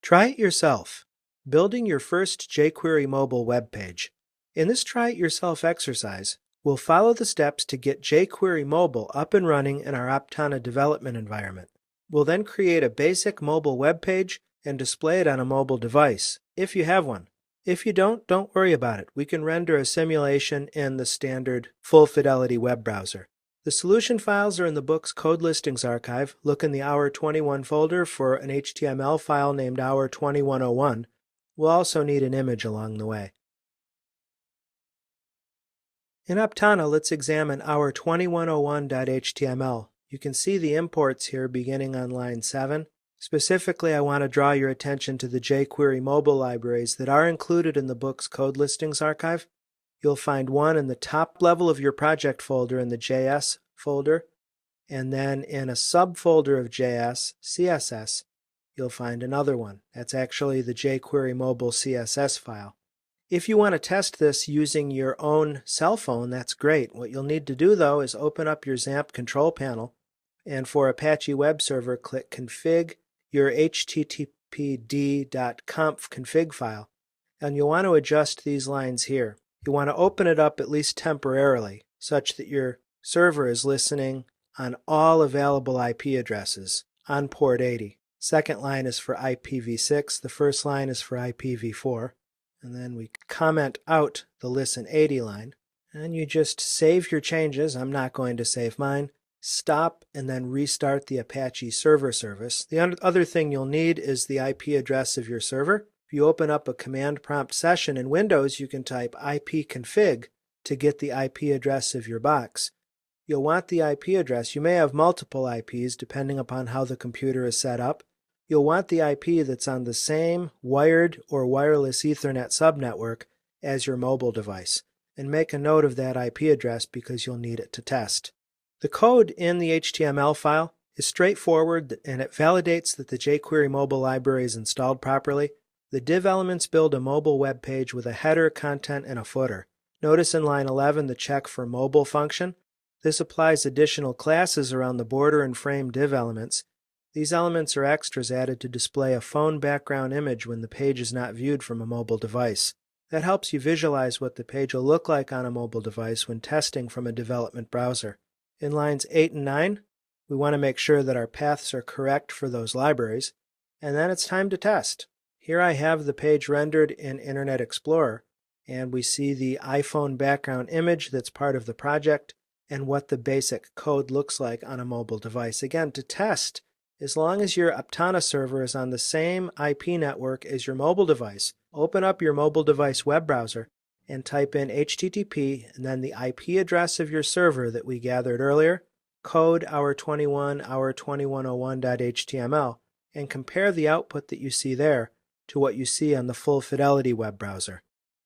Try it yourself. Building your first jQuery mobile web page. In this Try It Yourself exercise, we'll follow the steps to get jQuery mobile up and running in our Aptana development environment. We'll then create a basic mobile web page and display it on a mobile device, if you have one. If you don't worry about it. We can render a simulation in the standard full fidelity web browser. The solution files are in the book's code listings archive. Look in the Hour 21 folder for an HTML file named Hour 2101. We'll also need an image along the way. In Aptana, let's examine Hour 2101.html. You can see the imports here beginning on line 7. Specifically, I want to draw your attention to the jQuery mobile libraries that are included in the book's code listings archive. You'll find one in the top level of your project folder in the JS folder, and then in a subfolder of JS, CSS, you'll find another one. That's actually the jQuery mobile CSS file. If you want to test this using your own cell phone, that's great. What you'll need to do, though, is open up your XAMPP control panel, and for Apache Web Server, click Config, your httpd.conf config file, and you'll want to adjust these lines here. You want to open it up at least temporarily, such that your server is listening on all available IP addresses on port 80. Second line is for IPv6, the first line is for IPv4, and then we comment out the listen 80 line, and you just save your changes. I'm not going to save mine. Stop and then restart the Apache server service. The other thing you'll need is the IP address of your server. If you open up a command prompt session in Windows, you can type ipconfig to get the IP address of your box. You'll want the IP address. You may have multiple IPs depending upon how the computer is set up. You'll want the IP that's on the same wired or wireless Ethernet subnetwork as your mobile device. And make a note of that IP address because you'll need it to test. The code in the HTML file is straightforward and it validates that the jQuery mobile library is installed properly. The div elements build a mobile web page with a header, content, and a footer. Notice in line 11 the check for mobile function. This applies additional classes around the border and frame div elements. These elements are extras added to display a phone background image when the page is not viewed from a mobile device. That helps you visualize what the page will look like on a mobile device when testing from a development browser. In lines 8 and 9, we want to make sure that our paths are correct for those libraries, and then it's time to test. Here I have the page rendered in Internet Explorer, and we see the iPhone background image that's part of the project and what the basic code looks like on a mobile device. Again, to test, as long as your Aptana server is on the same IP network as your mobile device, open up your mobile device web browser and type in HTTP and then the IP address of your server that we gathered earlier, code hour2101.html, and compare the output that you see there to what you see on the full fidelity web browser.